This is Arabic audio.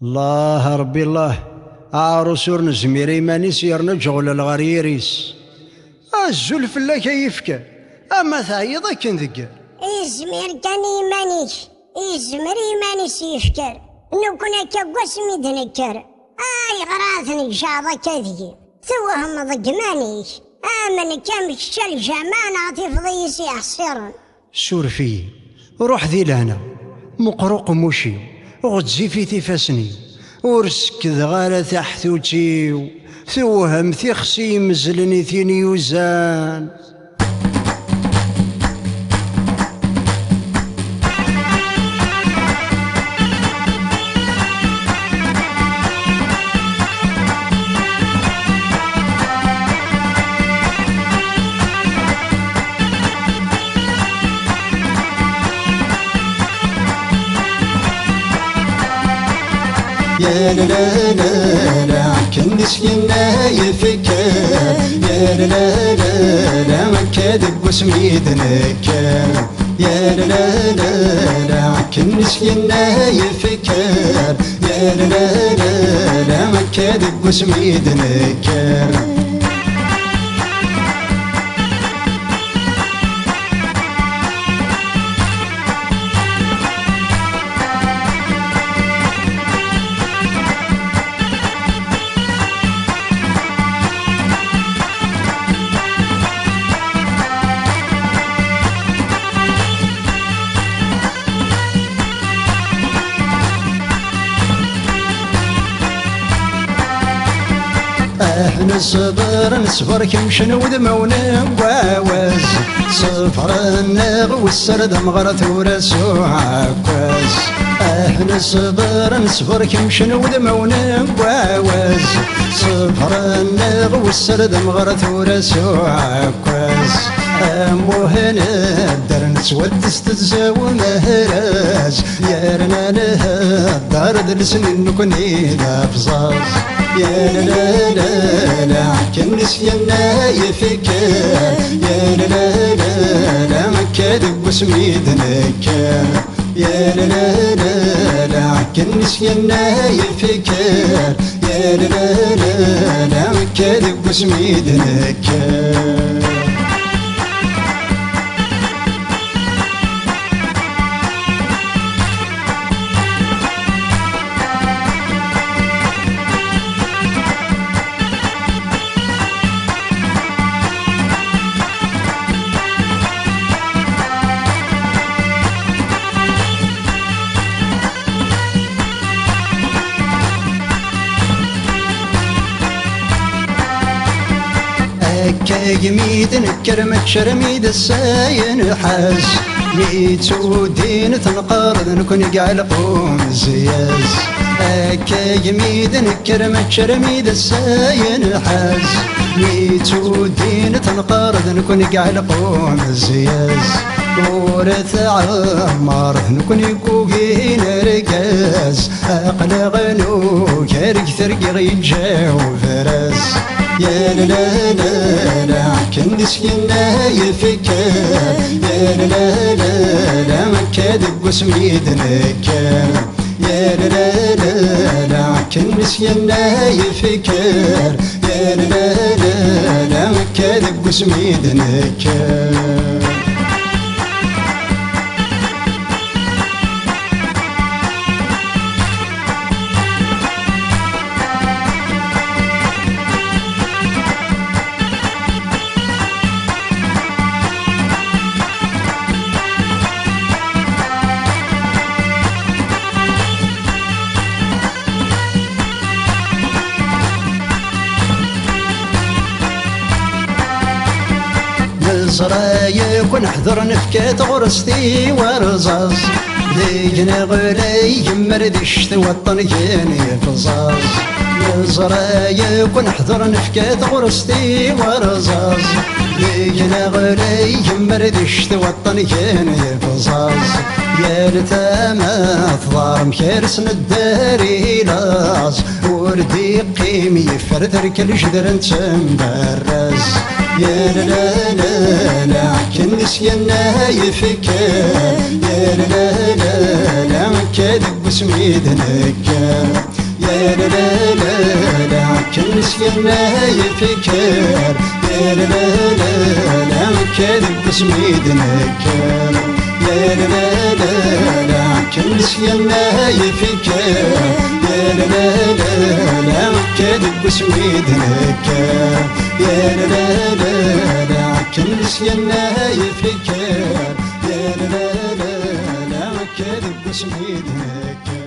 الله ربي الله. عروس ور نزمير ايمانيس يرنج غل الغريريس الزلف لا كيفك اما تعيض كن ذكر إزمير كان إيمانيس إزمير إيمانيس يفكر نكون كقوس ميدنكر غراثني شعضة كذي توهم ضقمانيس آمن كم شل جمان عطيف ضيس يحصرن سورفي روح ذي لهنا مقروق موشي غتزي في تفاسني ورسك ذغالة تحتوتي توهم ثيخسي مزلني ثيني يوزان يا لا لا لا لا كنس ينا يفكر يا لا لا لا لا ما كذب وسميد نكر يا لا لا لا لا كنس ينا يفكر يا لا لا لا لا ما كذب وسميد نكر نصبر كم شنو ذمونا واواز صفر النغ والسرد مغرت ورسو عكواز نصبر كم شنو ذمونا واواز صفر النغ والسرد مغرت ورسو عكواز موهنا الدار نسود استزاو مهراز يارنا لها الدار دلسن نكوني ذا فزاز يا لا لا لا كنس ينا يفكر يا لا لا لا ما كذب وسميد نكر يا لا لا لا كنس ينا يفكر يا لا لا لا ما كذب وسميد نكر كيميد نكر مكشر ميد الساين حاز ميتو دين تنقرض نكون قاعد قوم زياز كيميد نكر مكشر ميد الساين حاز ميتو دين تنقرض نكون قاعد قوم زياز ورث عمار نكون يقوقين رقاز اقلغنو كارك ثرقي غيجاو فراز يا لا لا لا كنس ينا يفكر يا لا لا لا ما كذب وسميد نكر يا لا لا لا كنس ينا يفكر يا لا لا لا ما كذب وسميد نكر زرايك ونحضر نفكات غرستي ورزاز ليجنا غلي يمر ذي وطن كان يفزاز زرايك ونحضر نفكات غرستي ورزاز ليجنا غلي يمر ذي وطن كان يفزاز يا لتما ضار مكرس نداري لاز وردي قيمي فرثر كل جدر نتمبرز يا لا لا لا كنس ينا يفكر يا لا لا لا كذب وسميد نكر نسينا يفكر يا لا لا لا كذب سميد نكر يا لا لا لا كل نسينا يفكر يا لا لا لا كذب سميد نكر يا لا لا لا كل نسينا يفكر يا لا لا لا كذب سميد نكر